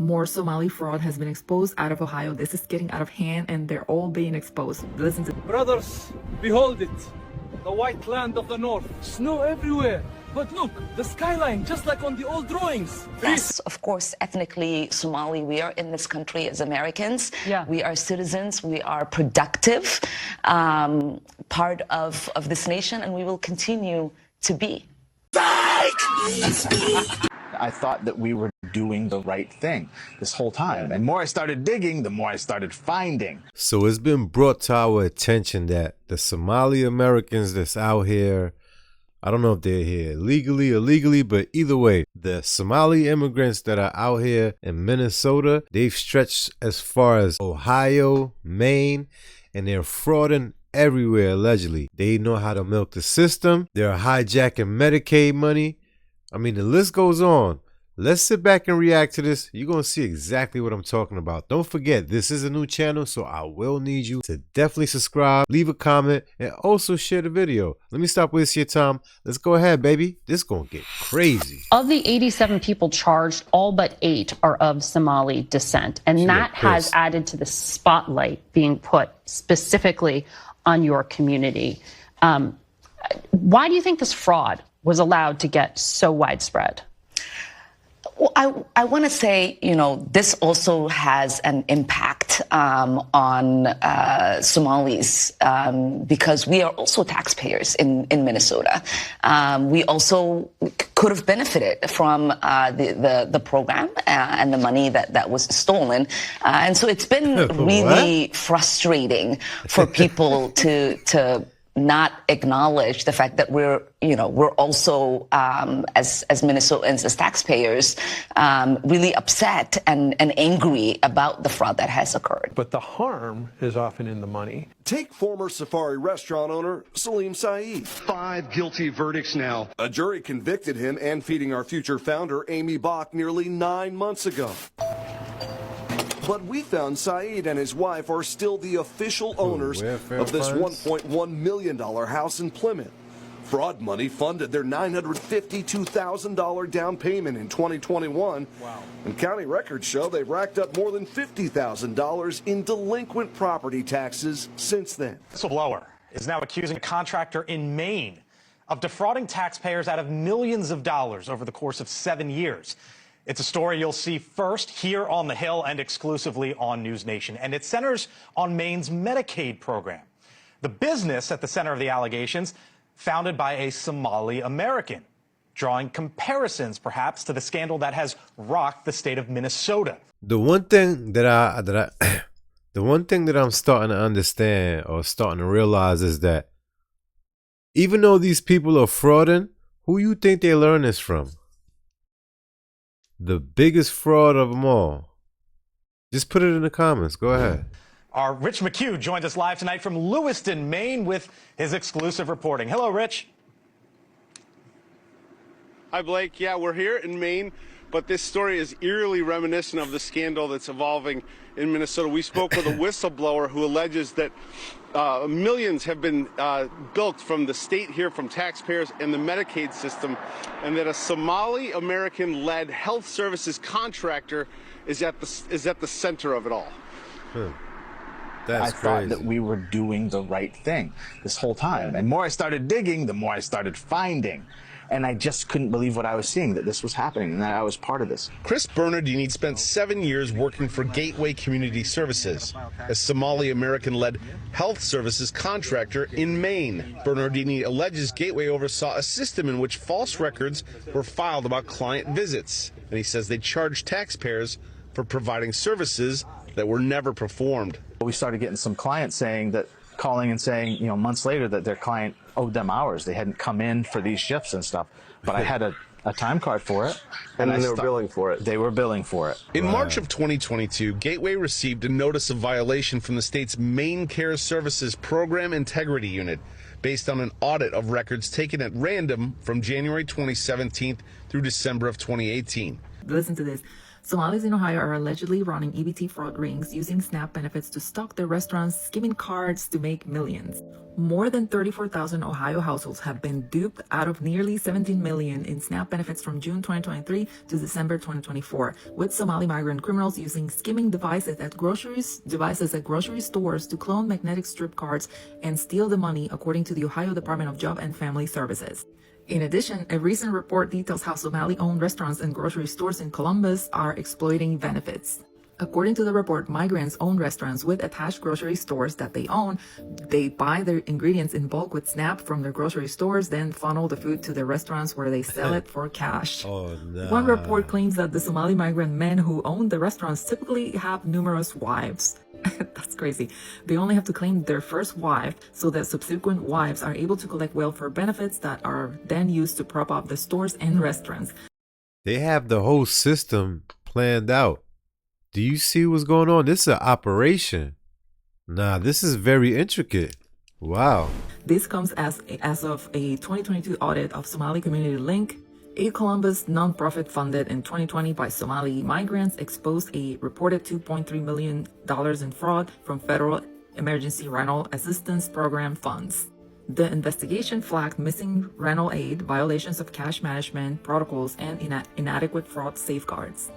more Somali fraud has been exposed out of Ohio. This is getting out of hand and they're all being exposed. Listen to Brothers, behold it, the white land of the north. Snow everywhere. But look, the skyline, just like on the old drawings. Yes, of course, ethnically Somali. We are in this country as Americans. Yeah. We are citizens. We are productive part of this nation, and we will continue to be. I thought that we were doing the right thing this whole time. And the more I started digging, the more I started finding. So it's been brought to our attention that the Somali-Americans that's out here, I don't know if they're here legally or illegally, but either way, the Somali immigrants that are out here in Minnesota, they've stretched as far as Ohio, Maine, and they're frauding everywhere allegedly. They know how to milk the system. They're hijacking Medicaid money. I mean, the list goes on. Let's sit back and react to this. You're going to see exactly what I'm talking about. Don't forget, this is a new channel, so I will need you to definitely subscribe, leave a comment, and also share the video. Let me stop wasting your time. Let's go ahead, baby. This is going to get crazy. Of the 87 people charged, all but 8 are of Somali descent. And that has added to the spotlight being put specifically on your community. Why do you think this fraud was allowed to get so widespread? Well, I want to say, you know, this also has an impact on Somalis because we are also taxpayers in Minnesota. We also could have benefited from the program and the money that was stolen. And so it's been really frustrating for people to not acknowledge the fact that we're also as Minnesotans, as taxpayers, really upset and angry about the fraud that has occurred. But the harm is often in the money. Take former Safari restaurant owner Salim Saeed. 5 guilty verdicts now. A jury convicted him and Feeding Our Future founder Amy Bach nearly 9 months ago. But we found Saeed and his wife are still the official owners of this $1.1 million house in Plymouth. Fraud money funded their $952,000 down payment in 2021. Wow. And county records show they've racked up more than $50,000 in delinquent property taxes since then. Whistleblower is now accusing a contractor in Maine of defrauding taxpayers out of millions of dollars over the course of 7 years. It's a story you'll see first here on The Hill and exclusively on News Nation. And it centers on Maine's Medicaid program. The business at the center of the allegations, founded by a Somali-American, drawing comparisons perhaps to the scandal that has rocked the state of Minnesota. The one thing that I'm starting to understand or starting to realize is that even though these people are frauding, who you think they learn this from? The biggest fraud of them all. Just put it in the comments. Go ahead. Our Rich McHugh joins us live tonight from Lewiston, Maine with his exclusive reporting. Hello, Rich. Hi, Blake. Yeah, we're here in Maine, but this story is eerily reminiscent of the scandal that's evolving in Minnesota. We spoke with a whistleblower who alleges that millions have been bilked from the state here, from taxpayers and the Medicaid system, and that a Somali-American-led health services contractor is at the center of it all. I thought that we were doing the right thing this whole time. And the more I started digging, the more I started finding. And I just couldn't believe what I was seeing, that this was happening and that I was part of this. Chris Bernardini spent 7 years working for Gateway Community Services, a Somali-American-led health services contractor in Maine. Bernardini alleges Gateway oversaw a system in which false records were filed about client visits. And he says they charged taxpayers for providing services that were never performed. We started getting some clients calling and saying, months later that their client owed them hours. They hadn't come in for these shifts and stuff. But I had a time card for it. And then they were billing for it. They were billing for it. In March of 2022, Gateway received a notice of violation from the state's MaineCare Services Program Integrity Unit based on an audit of records taken at random from January 2017 through December of 2018. Listen to this. Somalis in Ohio are allegedly running EBT fraud rings using SNAP benefits to stock their restaurants, skimming cards to make millions. More than 34,000 Ohio households have been duped out of nearly 17 million in SNAP benefits from June 2023 to December 2024, with Somali migrant criminals using skimming devices at grocery stores to clone magnetic strip cards and steal the money, according to the Ohio Department of Job and Family Services. In addition, a recent report details how Somali-owned restaurants and grocery stores in Columbus are exploiting benefits. According to the report, migrants own restaurants with attached grocery stores that they own. They buy their ingredients in bulk with SNAP from their grocery stores, then funnel the food to their restaurants where they sell it for cash. Oh, no. One report claims that the Somali migrant men who own the restaurants typically have numerous wives. That's crazy. They only have to claim their first wife so that subsequent wives are able to collect welfare benefits that are then used to prop up the stores and restaurants. They have the whole system planned out. Do you see what's going on? This is an operation. Nah, this is very intricate. Wow. This comes as of a 2022 audit of Somali Community Link. A Columbus nonprofit funded in 2020 by Somali migrants exposed a reported $2.3 million in fraud from federal emergency rental assistance program funds. The investigation flagged missing rental aid, violations of cash management protocols, and inadequate fraud safeguards.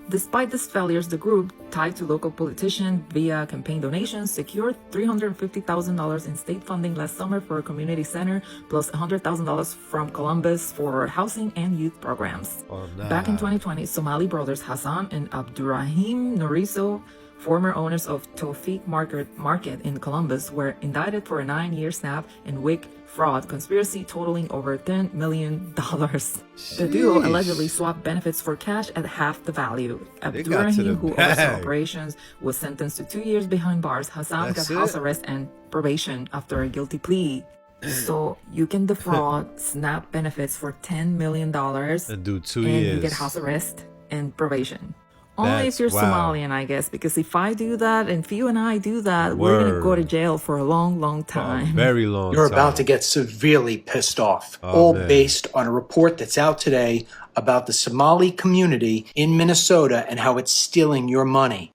Despite these failures, the group, tied to local politicians via campaign donations, secured $350,000 in state funding last summer for a community center, plus $100,000 from Columbus for housing and youth programs. Oh, nah. Back in 2020, Somali brothers Hassan and Abdurrahim Noriso, former owners of Tawfiq Market in Columbus, were indicted for a 9-year SNAP and WIC fraud conspiracy totaling over $10 million. The duo allegedly swapped benefits for cash at half the value. Abdurrahim, who oversaw operations, was sentenced to 2 years behind bars. Hassan got house arrest and probation after a guilty plea. So you can defraud SNAP benefits for $10 million and do 2 years. And you get house arrest and probation. Only if you're Somalian, I guess, because if I do that, and if you and I do that, we're going to go to jail for a long, long time. Very long time. You're about to get severely pissed off, based on a report that's out today about the Somali community in Minnesota and how it's stealing your money.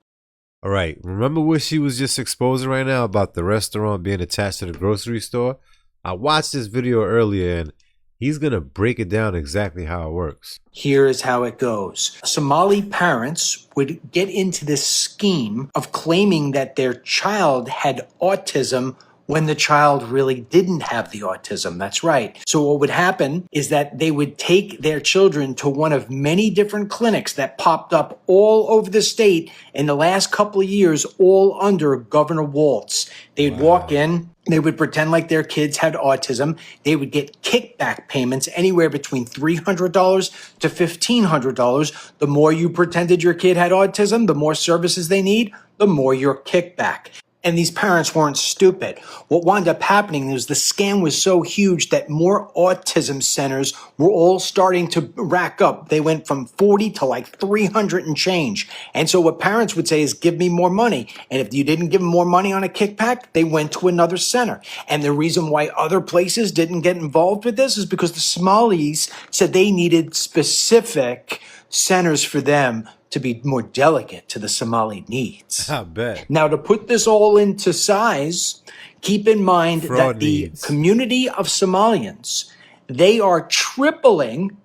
All right. Remember what she was just exposing right now about the restaurant being attached to the grocery store? I watched this video earlier, and he's going to break it down exactly how it works. Here is how it goes. Somali parents would get into this scheme of claiming that their child had autism when the child really didn't have the autism. That's right. So what would happen is that they would take their children to one of many different clinics that popped up all over the state in the last couple of years, all under Governor Walz. They'd walk in. They would pretend like their kids had autism. They would get kickback payments anywhere between $300 to $1,500. The more you pretended your kid had autism, the more services they need, the more your kickback. And these parents weren't stupid. What wound up happening is the scam was so huge that more autism centers were all starting to rack up. They went from 40 to like 300 and change. And so what parents would say is, give me more money. And if you didn't give them more money on a kickback, they went to another center. And the reason why other places didn't get involved with this is because the Somalis said they needed specific centers for them to be more delicate to the Somali needs. I bet. Now, to put this all into size, keep in mind that the community of Somalians, they are tripling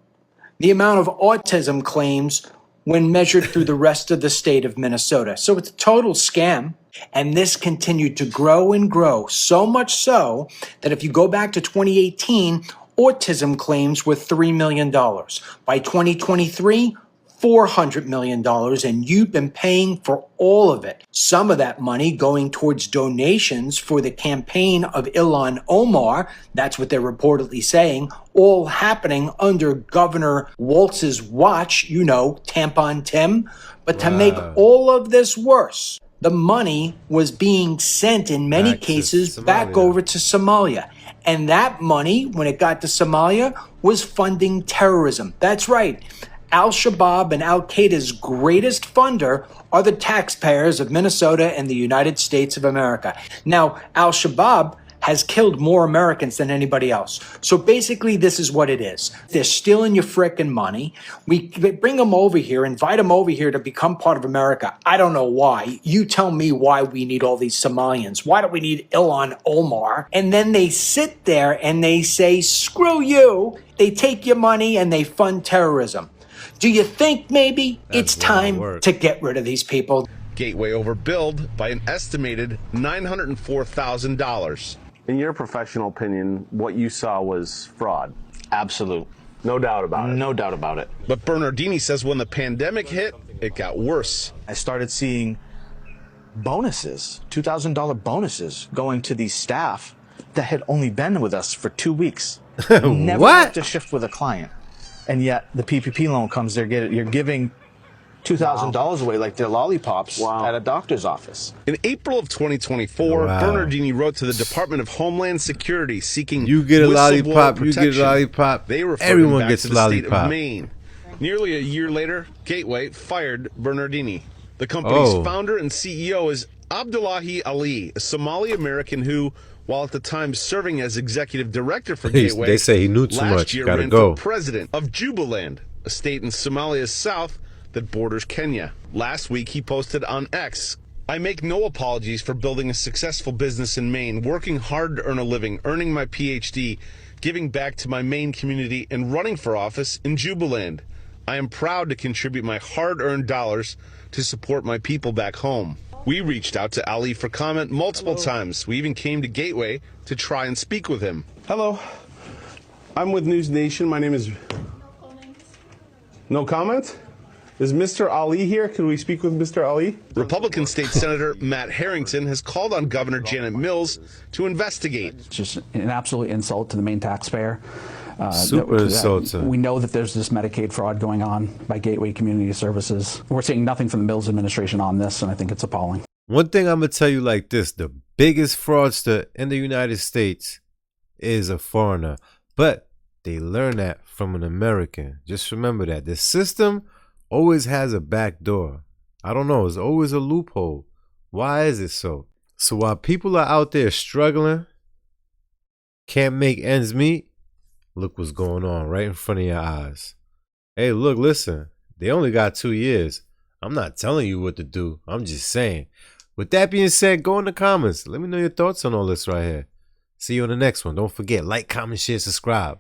the amount of autism claims when measured through the rest of the state of Minnesota. So it's a total scam. And this continued to grow and grow, so much so that if you go back to 2018, autism claims were $3 million. By 2023, $400 million, and you've been paying for all of it. Some of that money going towards donations for the campaign of Ilhan Omar, that's what they're reportedly saying, all happening under Governor Walz's watch, you know, Tampon Tim. But to make all of this worse, the money was being sent in many cases back over to Somalia. And that money, when it got to Somalia, was funding terrorism. That's right. Al-Shabaab and Al-Qaeda's greatest funder are the taxpayers of Minnesota and the United States of America. Now, Al-Shabaab has killed more Americans than anybody else. So basically, this is what it is. They're stealing your frickin' money. We bring them over here, invite them over here to become part of America. I don't know why. You tell me why we need all these Somalians. Why do we need Ilhan Omar? And then they sit there and they say, screw you. They take your money and they fund terrorism. Do you think maybe it's time to get rid of these people? Gateway overbilled by an estimated $904,000. In your professional opinion, what you saw was fraud? Absolute. No doubt about it. No doubt about it. But Bernardini says when the pandemic hit, it got worse. I started seeing bonuses, $2,000 bonuses going to these staff that had only been with us for 2 weeks. Never worked a shift with a client. And yet the PPP loan comes, you're giving $2,000 away like they're lollipops at a doctor's office. In April of 2024, Bernardini wrote to the Department of Homeland Security seeking you get a lollipop, protection. you get a lollipop. They referred everyone him back gets to a the lollipop. state of Maine. Nearly a year later, Gateway fired Bernardini. The company's founder and CEO is Abdullahi Ali, a Somali-American who, while at the time serving as executive director for Gateway, they say he knew too last much. year Gotta ran go. for president of Jubaland, a state in Somalia's south that borders Kenya. Last week, he posted on X, "I make no apologies for building a successful business in Maine, working hard to earn a living, earning my PhD, giving back to my Maine community, and running for office in Jubaland. I am proud to contribute my hard-earned dollars to support my people back home." We reached out to Ali for comment multiple times. We even came to Gateway to try and speak with him. Hello. I'm with News Nation. My name is... No comment? Is Mr. Ali here? Can we speak with Mr. Ali? Republican State Senator Matt Harrington has called on Governor Janet Mills to investigate. It's just an absolute insult to the Maine taxpayer. Super insulting. We know that there's this Medicaid fraud going on by Gateway Community Services. We're seeing nothing from the Mills administration on this, and I think it's appalling. One thing I'm going to tell you like this, the biggest fraudster in the United States is a foreigner. But they learn that from an American. Just remember that. The system always has a back door. I don't know. It's always a loophole. Why is it so? So while people are out there struggling, can't make ends meet, look what's going on right in front of your eyes. Hey, look, listen. They only got 2 years. I'm not telling you what to do. I'm just saying. With that being said, go in the comments. Let me know your thoughts on all this right here. See you on the next one. Don't forget, like, comment, share, subscribe.